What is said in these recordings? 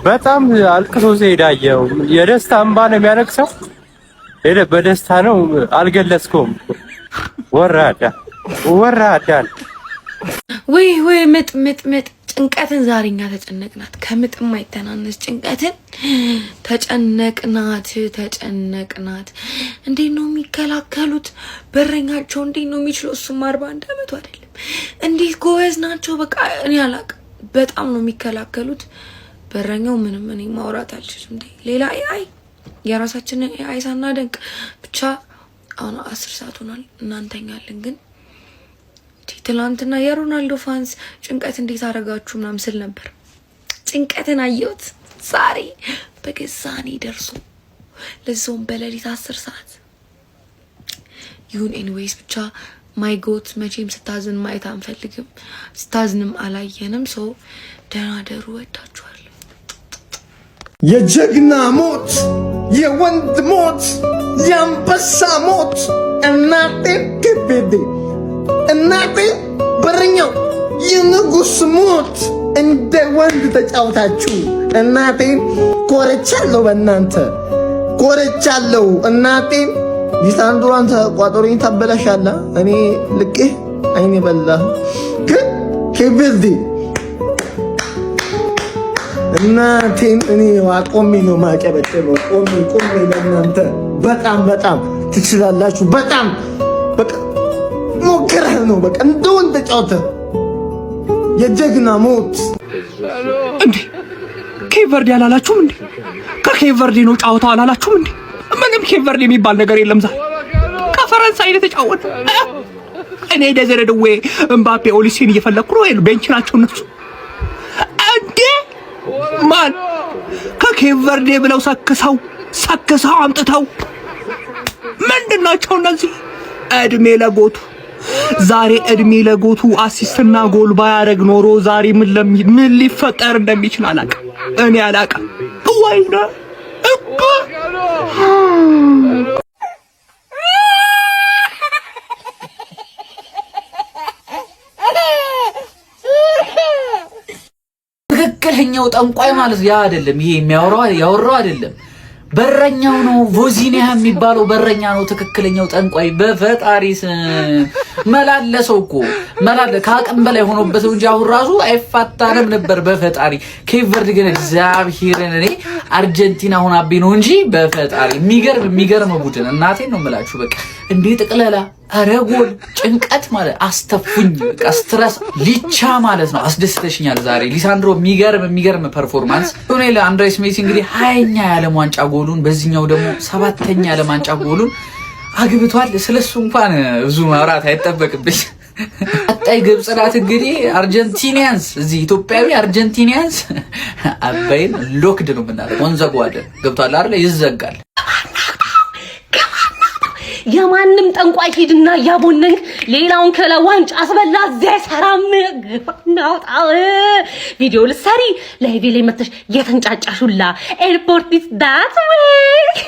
በጣም አልቅሶ ሲሄዳየው የደስታ እንባ ነው የሚያለቅሰው። በደስታ ነው አልገለጽኩም። ወራዳ ወይ ምጥ ጭንቀትን ዛሬኛ ተጨነቅናት። ከምጥም አይተናነስ ጭንቀትን ተጨነቅናት። እንዴት ነው የሚከላከሉት? በረኛቸው እንዴት ነው የሚችለው? እሱም 41 ዓመቱ አይደለም። እንዴት ጎበዝ ናቸው። በቃ እኔ አላቅም። በጣም ነው የሚከላከሉት። በረኛው ምንም እኔ ማውራት አልችልም። እንዴ ሌላ አይ የራሳችንን አይ ሳናደንቅ ብቻ አሁን 10 ሰዓት ሆኗል። እናንተኛለን ግን ትላንትና የሮናልዶ ፋንስ ጭንቀት እንዴት አደረጋችሁ ምናምን ስል ነበር። ጭንቀትን አየሁት ዛሬ በገዛኔ ደርሶ ለዛውም በሌሊት 10 ሰዓት ይሁን። ኤኒዌይስ ብቻ ማይ ጎት መቼም ስታዝን ማየት አንፈልግም፣ ስታዝንም አላየንም። ሶ ደህና ደሩ። ወዳችኋለሁ። የጀግና ሞት፣ የወንድ ሞት፣ የአንበሳ ሞት እናቴ ክብዴ እናቴ በረኛው የንጉስ ሞት እንደ ወንድ ተጫውታችሁ እናቴ ኮረቻለሁ፣ በእናንተ ኮረቻለሁ። እናቴ ሊሳንድሮ አንተ ቋጠሮኝ ታበላሻላ። እኔ ልቄ አይኔ በላ ግን ከብዚ እናቴን እኔ አቆሜ ነው ማጨበጨበው። ቆሜ ለእናንተ በጣም ትችላላችሁ። በጣም በቃ ሞክረህ ነው በቃ እንደውን ተጫውተ የጀግና ሞት እንዴ ኬቨርዲ አላላችሁም እንዴ? ከኬቨርዲ ነው ጫወታው አላላችሁም እንዴ? ምንም ኬቨርዲ የሚባል ነገር የለም። ዛሬ ከፈረንሳይ የተጫወተ እኔ ደዘረደዌ እምባፔ ኦሊሲን እየፈለኩ ነው። ቤንች ናቸው እነሱ እንዴ። ማን ከኬቨርዲ ብለው ሰክሰው አምጥተው ምንድናቸው እነዚህ? እድሜ ለጎቱ ዛሬ እድሜ ለጎቱ አሲስትና ጎል ባያደርግ ኖሮ ዛሬ ምን ሊፈጠር እንደሚችል አላውቅም። እኔ አላውቅም። ወይኔ እኮ ትክክለኛው ጠንቋይ ማለት ያ አይደለም። ይሄ ያወራው አይደለም። በረኛው ነው። ቮዚኒያ የሚባለው በረኛ ነው ትክክለኛው ጠንቋይ። በፈጣሪ መላለሰው እኮ ከአቅም በላይ ሆኖበት እንጂ አሁን ራሱ አይፋታንም ነበር በፈጣሪ። ኬቨርድ ግን እግዚአብሔርን እኔ አርጀንቲና አሁን አቤ ነው እንጂ በፈጣሪ የሚገርም ቡድን። እናቴን ነው የምላችሁ። በቃ እንዴ ጥቅለላ አረጎል ጭንቀት ማለት አስተፉኝ። በቃ ስትረስ ሊቻ ማለት ነው። አስደስተሽኛል ዛሬ ሊሳንድሮ። የሚገርም ፐርፎርማንስ ሆነ። ለአንድሬስ ሜሲ እንግዲህ 20ኛ የዓለም ዋንጫ ጎሉን በዚህኛው ደግሞ 7ኛ የዓለም ዋንጫ ጎሉን አግብቷል። ስለሱ እንኳን ብዙ ማውራት አይጠበቅብኝ። አጣይ ግብጽ ናት እንግዲህ አርጀንቲኒያንስ፣ እዚህ ኢትዮጵያዊ አርጀንቲኒያንስ አባይን ሎክድ ነው የምናደርገው። እንዘጋዋለን። ገብቷል አይደል? ይዘጋል። የማንም ጠንቋይ ሂድና ያቦነንክ ሌላውን ከለዋንጫ አስበላ ዘሰራም ናውጣው ቪዲዮ ልሰሪ ላይቭ ላይ መተሽ የተንጫጫሹላ ኤርፖርት ኢዝ ዳት ዌይ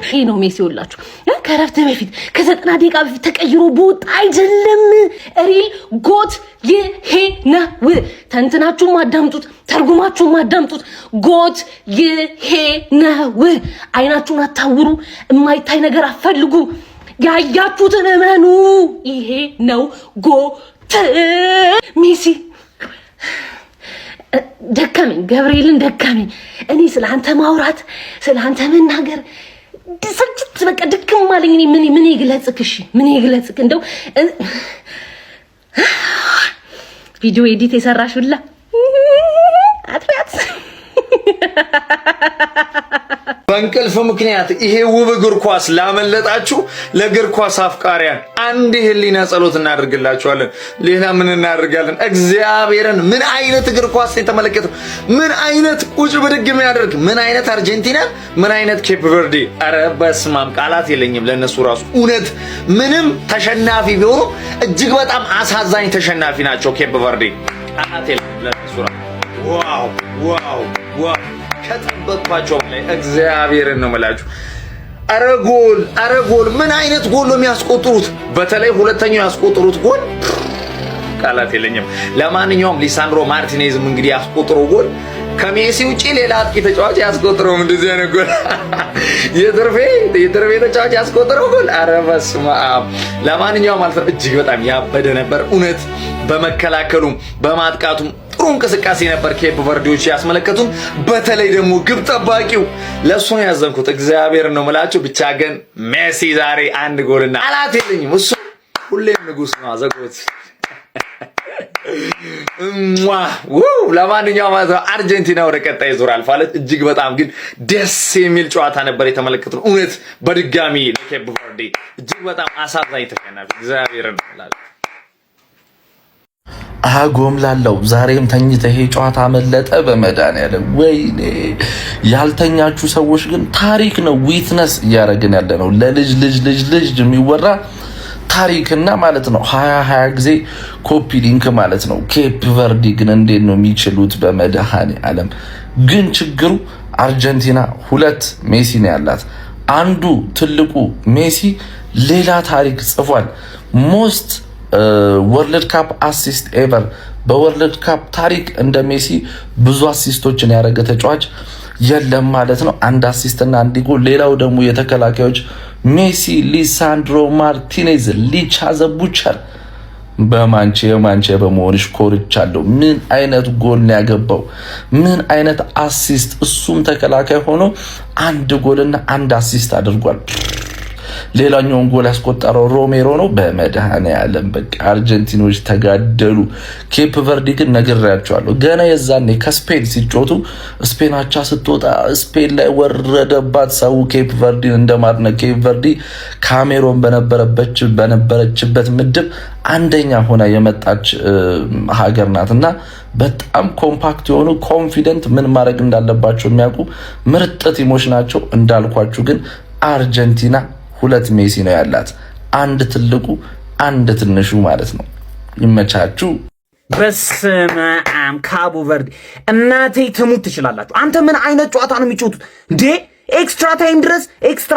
ይሄ ነው ሜሲ ሁላችሁ ከረፍት በፊት ከ90 ደቂቃ በፊት ተቀይሮ ቦት አይደለም። ሪል ጎት ይሄ ነው። ተንትናችሁም አዳምጡት፣ ተርጉማችሁም አዳምጡት። ጎት ይሄ ነው። አይናችሁን አታውሩ፣ የማይታይ ነገር አፈልጉ፣ ያያችሁትን እመኑ። ይሄ ነው ጎት ሜሲ። ደከመኝ፣ ገብርኤልን ደከመኝ። እኔ ስለአንተ ማውራት ስለአንተ መናገር ሰልችት በቃ ድክም አለኝ። እኔ ምን ይግለጽክ? እሺ ምን ይግለጽክ? እንደው ቪዲዮ ኤዲት የሰራሽውላ አጥራት በእንቅልፍ ምክንያት ይሄ ውብ እግር ኳስ ላመለጣችሁ ለእግር ኳስ አፍቃሪያን አንድ ህሊና ጸሎት እናደርግላችኋለን። ሌላ ምን እናደርጋለን? እግዚአብሔርን ምን አይነት እግር ኳስ የተመለከተው፣ ምን አይነት ቁጭ ብድግ የሚያደርግ፣ ምን አይነት አርጀንቲና፣ ምን አይነት ኬፕ ቨርዲ። አረ በስመ አብ ቃላት የለኝም ለነሱ ራሱ። እውነት ምንም ተሸናፊ ቢሆኑ እጅግ በጣም አሳዛኝ ተሸናፊ ናቸው ኬፕ ቨርዲ። ቃላት የለኝም ለነሱ ራሱ። ዋው ከጠበቅኳቸው ላይ እግዚአብሔርን ነው የምላችሁ። አረ ጎል ምን አይነት ጎል ነው የሚያስቆጥሩት! በተለይ ሁለተኛው ያስቆጥሩት ጎል ቃላት የለኝም። ለማንኛውም ሊሳንድሮ ማርቲኔዝም እንግዲህ ያስቆጥረው ጎል ከሜሲ ውጪ ሌላ አጥቂ ተጫዋች ያስቆጥረው እንደዚህ አይነት ጎል የትርፌ ተጫዋች ያስቆጥረው ጎል። ኧረ በስመ አብ። ለማንኛውም ማለት እጅግ በጣም ያበደ ነበር እውነት። በመከላከሉም በማጥቃቱም ጥሩ እንቅስቃሴ ነበር ኬፕ ቨርዲዎች ያስመለከቱን። በተለይ ደግሞ ግብ ጠባቂው ለሱ ነው ያዘንኩት። እግዚአብሔር ነው የምላችሁ። ብቻ ግን ሜሲ ዛሬ አንድ ጎልና ቃላት የለኝም። እሱ ሁሌም ንጉስ ነው። አዘጎት ለማንኛውም አርጀንቲና ወደ ቀጣይ ዙር አልፋለች። እጅግ በጣም ግን ደስ የሚል ጨዋታ ነበር የተመለከቱን። እውነት በድጋሚ ለኬፕ ቨርዲ እጅግ በጣም አሳዛኝ ተሸናፊ እግዚአብሔርን ነው። አጎምላለው ዛሬም ተኝተህ ይሄ ጨዋታ መለጠ በመድኃኒዓለም ወይኔ። ያልተኛችሁ ሰዎች ግን ታሪክ ነው ዊትነስ እያደረግን ያለ ነው። ለልጅ ልጅ ልጅ ልጅ የሚወራ ታሪክና ማለት ነው 20 ጊዜ ኮፒ ሊንክ ማለት ነው። ኬፕ ቨርዲ ግን እንዴት ነው የሚችሉት በመድኃኒዓለም? ግን ችግሩ አርጀንቲና 2 ሜሲ ነው ያላት። አንዱ ትልቁ ሜሲ ሌላ ታሪክ ጽፏል። ሞስት ወርልድ ካፕ አሲስት ኤቨር። በወርልድ ካፕ ታሪክ እንደ ሜሲ ብዙ አሲስቶችን ያደረገ ተጫዋች የለም ማለት ነው። አንድ አሲስትና አንድ ጎል። ሌላው ደግሞ የተከላካዮች ሜሲ፣ ሊሳንድሮ ማርቲኔዝ፣ ሊቻ ዘ ቡቸር በማንቼ በመሆንሽ ኮርቻለሁ። ምን አይነት ጎል ነው ያገባው? ምን አይነት አሲስት! እሱም ተከላካይ ሆኖ አንድ ጎልና አንድ አሲስት አድርጓል። ሌላኛውን ጎል ያስቆጠረው ሮሜሮ ነው። በመድኃኒዓለም በቃ አርጀንቲኖች ተጋደሉ። ኬፕ ቨርዲ ግን ነግሬያቸዋለሁ ገና የዛኔ ከስፔን ሲጮቱ ስፔን አቻ ስትወጣ ስፔን ላይ ወረደባት ሰው ኬፕ ቨርዲን እንደማድነቅ። ኬፕ ቨርዲ ካሜሮን በነበረችበት ምድብ አንደኛ ሆና የመጣች ሀገር ናትና በጣም ኮምፓክት የሆኑ ኮንፊደንት ምን ማድረግ እንዳለባቸው የሚያውቁ ምርጥ ቲሞች ናቸው። እንዳልኳችሁ ግን አርጀንቲና 2 ሜሲ ነው ያላት። አንድ ትልቁ አንድ ትንሹ ማለት ነው። ይመቻችሁ። በስመ አብ ካቦ ቨርዲ እናቴ ትሙት ትችላላችሁ። አንተ ምን አይነት ጨዋታ ነው የሚጫወቱት እንዴ? ኤክስትራ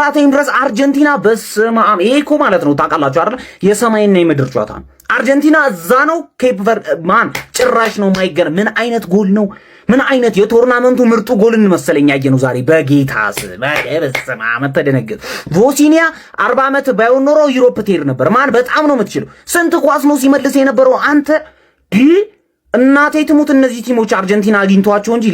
ታይም ድረስ አርጀንቲና በስመ አብ። ይሄ እኮ ማለት ነው ታውቃላችሁ አይደል? የሰማይና የምድር ጨዋታ ነው። አርጀንቲና እዛ ነው፣ ኬፕ ቨርዲ ማን ጭራሽ ነው ማይገር። ምን አይነት ጎል ነው! ምን አይነት የቶርናመንቱ ምርጡ ጎልን መሰለኝ ያየነው ዛሬ። በጌታስ በስመ አብ ተደነገጥ። ቮሲኒያ 40 ዓመት ባይሆን ኖሮ ዩሮፕ ትሄድ ነበር። ማን በጣም ነው የምትችለው። ስንት ኳስ ነው ሲመልስ የነበረው አንተ እናቴ ትሙት። እነዚህ ቲሞች አርጀንቲና አግኝቷቸው እንጂ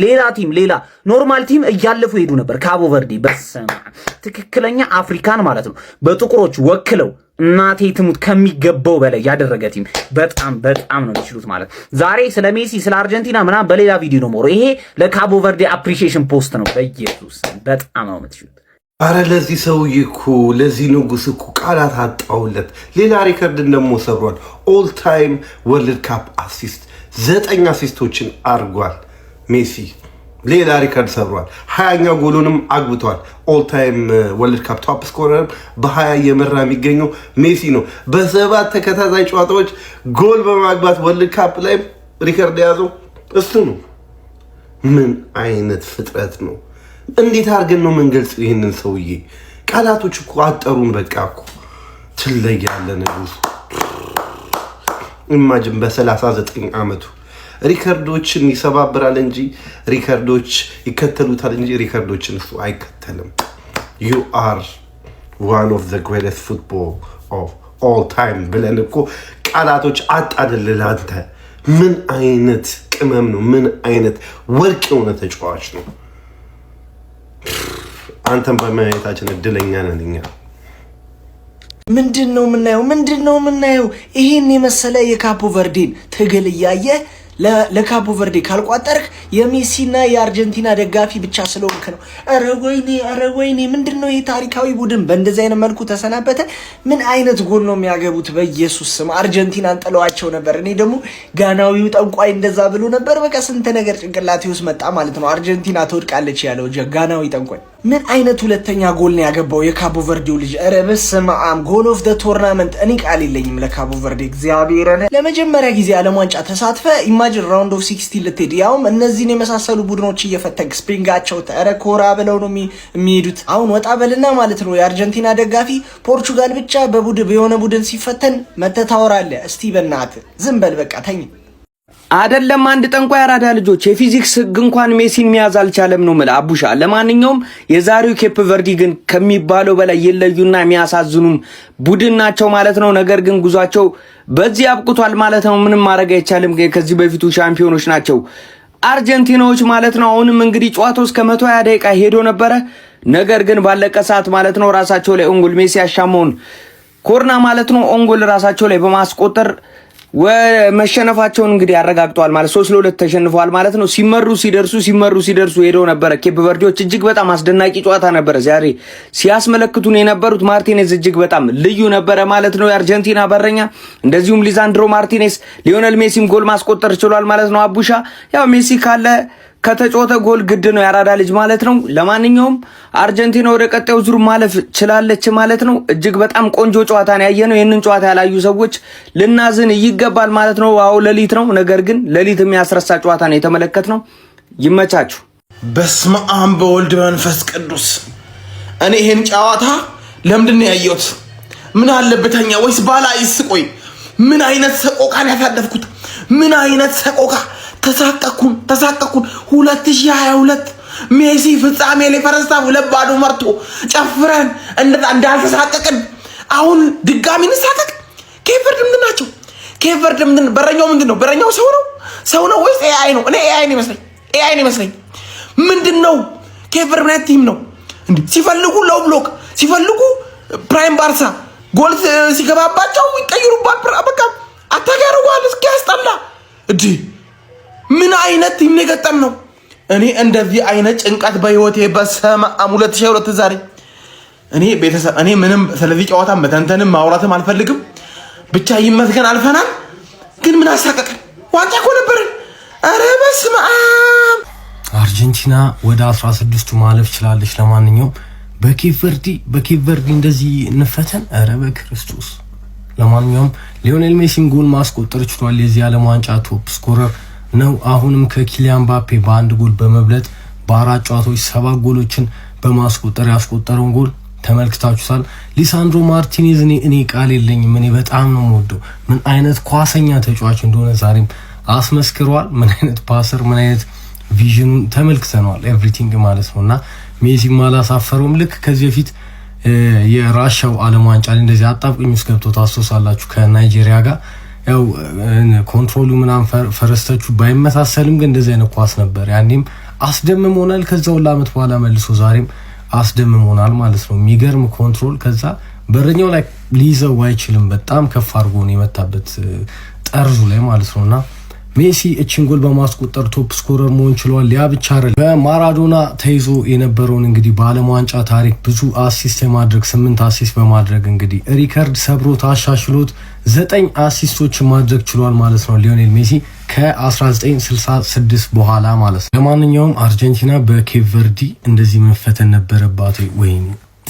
ሌላ ኖርማል ቲም እያለፉ ሄዱ ነበር። ካቦ ቨርዲ በስመ አብ ትክክለኛ አፍሪካን ማለት ነው በጥቁሮች ወክለው እናቴ ትሙት ከሚገባው በላይ ያደረገ ቲም። በጣም ነው የሚችሉት ማለት። ዛሬ ስለ ሜሲ ስለ አርጀንቲና ምናምን በሌላ ቪዲዮ ነው ሞሮ። ይሄ ለካቦ ቨርዲ አፕሪሺዬሽን ፖስት ነው። በኢየሱስ በጣም ነው የምትችሉት። አረ ለዚህ ሰውዬ እኮ ለዚህ ንጉስ እኮ ቃላት አጣውለት። ሌላ ሪከርድን ደግሞ ሰብሯል። ኦል ታይም ወርልድ ካፕ አሲስት 9 አሲስቶችን አርጓል ሜሲ። ሌላ ሪከርድ ሰብሯል። 20ኛው ጎሉንም አግብቷል። ኦል ታይም ወርልድ ካፕ ቶፕ ስኮረር በ20 እየመራ የሚገኘው ሜሲ ነው። በ7 ተከታታይ ጨዋታዎች ጎል በማግባት ወርልድ ካፕ ላይ ሪከርድ የያዘው እሱ ነው። ምን አይነት ፍጥረት ነው! እንዴት አድርገን ነው የምንገልጽ ይህንን ሰውዬ? ቃላቶች እኮ አጠሩን። በቃ እኮ ትለያለህ ንጉሱ። ኢማጂን በ39 ዓመቱ ሪከርዶችን ይሰባብራል እንጂ ሪከርዶች ይከተሉታል እንጂ ሪከርዶችን እሱ አይከተልም። you are one of the greatest football of all time ብለን እኮ ቃላቶች አጣደልል። አንተ ምን አይነት ቅመም ነው! ምን አይነት ወርቅ የሆነ ተጫዋች ነው! አንተም በማየታችን እድለኛ ነን እኛ። ምንድነው የምናየው? ይሄን የመሰለ የካፖ ቨርዲን ትግል እያየ ለካፖ ቨርዲ ካልቋጠርክ የሜሲና የአርጀንቲና ደጋፊ ብቻ ስለሆንክ ነው። ኧረ ወይኔ ምንድነው ይሄ ታሪካዊ ቡድን በእንደዚህ አይነት መልኩ ተሰናበተ? ምን አይነት ጎል ነው የሚያገቡት? በኢየሱስ ስም አርጀንቲናን ጥለዋቸው ነበር። እኔ ደግሞ ጋናዊው ጠንቋይ እንደዛ ብሎ ነበር። በቃ ስንት ነገር ጭንቅላቴ ውስጥ መጣ ማለት ነው። አርጀንቲና ትወድቃለች ያለው ጋናዊ ጠንቋይ ምን አይነት ሁለተኛ ጎል ነው ያገባው የካቦ ቨርዴው ልጅ? ኧረ በስመ አብ ጎል ኦፍ ዘ ቶርናመንት። እኔ ቃል የለኝም ለካቦ ቨርዴ እግዚአብሔርን። ለመጀመሪያ ጊዜ ዓለም ዋንጫ ተሳትፈ ኢማጂን ራውንድ ኦፍ 16 ልትሄድ ያውም እነዚህን የመሳሰሉ ቡድኖች እየፈተግ ስፕሪንጋቸው ተረኮራ ብለው ነው የሚሄዱት። አሁን ወጣ በልና ማለት ነው የአርጀንቲና ደጋፊ ፖርቹጋል ብቻ በሆነ ቡድን ሲፈተን መተታወራለህ። እስቲ በእናትህ ዝም በል በቃ ተኝ። አይደለም አንድ ጠንቋይ አራዳ ልጆች የፊዚክስ ህግ እንኳን ሜሲን መያዝ አልቻለም ነው ማለት አቡሻ። ለማንኛውም የዛሬው ኬፕ ቨርዲ ግን ከሚባለው በላይ የለዩና የሚያሳዝኑም ቡድን ናቸው ማለት ነው። ነገር ግን ጉዟቸው በዚህ አብቅቷል ማለት ነው። ምንም ማድረግ አይቻልም። ከዚህ በፊቱ ሻምፒዮኖች ናቸው አርጀንቲናዎች ማለት ነው። አሁንም እንግዲህ ጨዋታው እስከ 120 ደቂቃ ሄዶ ነበረ። ነገር ግን ባለቀ ሰዓት ማለት ነው ራሳቸው ላይ ኦንጎል ሜሲ ያሻመውን ኮርና ማለት ነው ኦንጎል ራሳቸው ላይ በማስቆጠር መሸነፋቸውን እንግዲህ ያረጋግጠዋል ማለት 3-2 ተሸንፈዋል ማለት ነው። ሲመሩ ሲደርሱ ሄደው ነበረ። ኬፕ ቨርዲዎች እጅግ በጣም አስደናቂ ጨዋታ ነበረ ዛሬ ሲያስመለክቱን የነበሩት። ማርቲኔዝ እጅግ በጣም ልዩ ነበረ ማለት ነው የአርጀንቲና በረኛ። እንደዚሁም ሊዛንድሮ ማርቲኔዝ ሊዮኔል ሜሲም ጎል ማስቆጠር ችሏል ማለት ነው። አቡሻ ያው ሜሲ ካለ ከተጫወተ ጎል ግድ ነው ያራዳ ልጅ ማለት ነው። ለማንኛውም አርጀንቲና ወደ ቀጣዩ ዙር ማለፍ ችላለች ማለት ነው። እጅግ በጣም ቆንጆ ጨዋታ ነው ያየነው። ይህንን ጨዋታ ያላዩ ሰዎች ልናዝን ይገባል ማለት ነው። አዎ ሌሊት ነው፣ ነገር ግን ሌሊት የሚያስረሳ ጨዋታ ነው የተመለከትነው። ይመቻችሁ። በስመ አብ በወልድ መንፈስ ቅዱስ። እኔ ይሄን ጨዋታ ለምንድን ነው ያየሁት? ምን አለበተኛ ወይስ ባላይስ? ቆይ ምን አይነት ሰቆቃን ያሳለፍኩት? ምን አይነት ሰቆቃ ተሳቀኩን 2022 ሜሲ ፍጻሜ ላይ ፈረስታ 2-2 መርቶ ጨፍረን እንዳልተሳቀቅን አሁን ድጋሚ እንሳቀቅ። ኬፕ ቨርዲ ምንድን ናቸው? ኬፕ ቨርዲ ምንድን ነው? በረኛው ምንድን ነው? በረኛው ሰው ነው ወይስ ኤአይ ነው? እኔ ኤአይ ነው ይመስለኝ። ምንድን ነው ኬፕ ቨርዲ ምን ቲም ነው እንዴ? ሲፈልጉ ሎው ብሎክ፣ ሲፈልጉ ፕራይም ባርሳ ጎል ሲገባባቸው ይቀይሩባት። በቃ አታጋሩዋል። እስኪ ያስጠላ እዲ ምን አይነት ቲም ነው የገጠም ነው? እኔ እንደዚህ አይነት ጭንቀት በህይወቴ በሰማ 2022 ዛሬ እኔ ምንም ስለዚህ ጨዋታ መተንተንም ማውራትም አልፈልግም። ብቻ ይመስገን አልፈናል። ግን ምን አሳቀቀን? ዋንጫ እኮ ነበረን። ኧረ በስመ አብ። አርጀንቲና ወደ 16ቱ ማለፍ ችላለች። ለማንኛውም በኬፕ ቨርዲ እንደዚህ እንፈተን። ኧረ በክርስቶስ። ለማንኛውም ሊዮኔል ሜሲም ጎል ማስቆጠር ችሏል። የዚህ ዓለም ዋንጫ ቶፕ ስኮረር ነው። አሁንም ከኪሊያን ምባፔ በአንድ ጎል በመብለጥ በአራት ጨዋታዎች 7 ጎሎችን በማስቆጠር ያስቆጠረውን ጎል ተመልክታችኋል። ሊሳንድሮ ማርቲኔዝ እኔ ቃል የለኝም። እኔ በጣም ነው የምወደው። ምን አይነት ኳሰኛ ተጫዋች እንደሆነ ዛሬም አስመስክሯል። ምን አይነት ፓሰር፣ ምን አይነት ቪዥኑን ተመልክተናል። ኤቭሪቲንግ ማለት ነውና ሜሲም አላሳፈረውም። ልክ ከዚህ በፊት የራሻው ዓለም ዋንጫ ላይ እንደዚህ አጣብቅኝ ውስጥ ገብቶ ታስታውሳላችሁ ከናይጄሪያ ጋር ያው ኮንትሮሉ ምናምን ፈረስተቹ ባይመሳሰልም ግን እንደዚህ አይነት ኳስ ነበር። ያኔም አስደምሞናል። ከዛው ለአመት በኋላ መልሶ ዛሬም አስደምሞናል ማለት ነው። የሚገርም ኮንትሮል። ከዛ በረኛው ላይ ሊይዘው አይችልም። በጣም ከፍ አድርጎ ነው የመታበት ጠርዙ ላይ ማለት ነውና ሜሲ እቺን ጎል በማስቆጠር ቶፕ ስኮረር መሆን ችሏል። ያ ብቻ አይደለም። በማራዶና ተይዞ የነበረውን እንግዲህ በዓለም ዋንጫ ታሪክ ብዙ አሲስት የማድረግ 8 አሲስት በማድረግ እንግዲህ ሪከርድ ሰብሮት አሻሽሎት 9 አሲስቶች ማድረግ ችሏል ማለት ነው ሊዮኔል ሜሲ ከ1966 በኋላ ማለት ነው። ለማንኛውም አርጀንቲና በኬፕ ቨርዲ እንደዚህ መፈተን ነበረባት።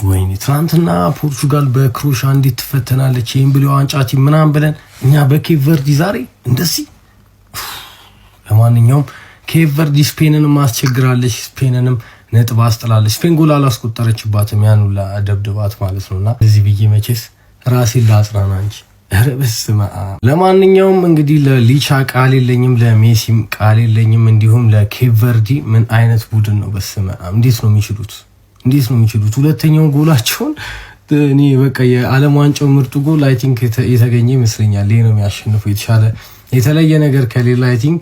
ወይኔ ትናንትና ፖርቹጋል በክሮሻ እንዴት ትፈተናለች? ይሄን ብለው ዋንጫ ቲም ምናምን ብለን እኛ በኬፕ ቨርዲ ዛሬ እንደዚህ። ለማንኛውም ኬፕ ቨርዲ ስፔንንም አስቸግራለች። ስፔንንም ነጥብ አስጥላለች። ስፔን ጎል አላስቆጠረችባትም። ያኑላ ደብድባት ማለት ነውና እዚህ ብዬ መቼስ ራሴን ላጽናና እንጂ ኧረ በስመ አብ። ለማንኛውም እንግዲህ ለሊቻ ቃል የለኝም፣ ለሜሲም ቃል የለኝም፣ እንዲሁም ለኬፕ ቨርዲ ምን አይነት ቡድን ነው? በስመ አብ። እንዴት ነው የሚችሉት? ሁለተኛው ጎላቸውን እኔ በቃ የዓለም ዋንጫው ምርጡ ጎል አይ ቲንክ የተገኘ ይመስለኛል። ይሄ ነው የሚያሸንፈው። የተለየ ነገር ከሌላ አይ ቲንክ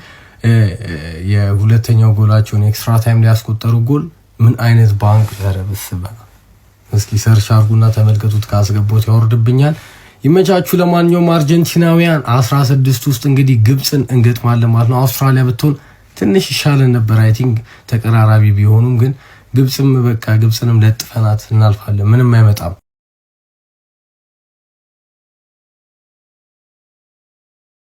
የሁለተኛው ጎላቸውን ኤክስትራ ታይም ላይ ያስቆጠሩ ጎል ምን አይነት ባንክ ተረበስበ። እስኪ ሰርች አርጉና ተመልከቱት። ካስገቦት ያወርድብኛል። ይመቻችሁ። ለማንኛውም አርጀንቲናውያን 16 ውስጥ እንግዲህ ግብጽን እንገጥማለን ማለት ነው። አውስትራሊያ ብትሆን ትንሽ ይሻለን ነበር አይ ቲንክ ተቀራራቢ ቢሆኑም፣ ግን ግብጽንም ለጥፈናት እናልፋለን። ምንም አይመጣም።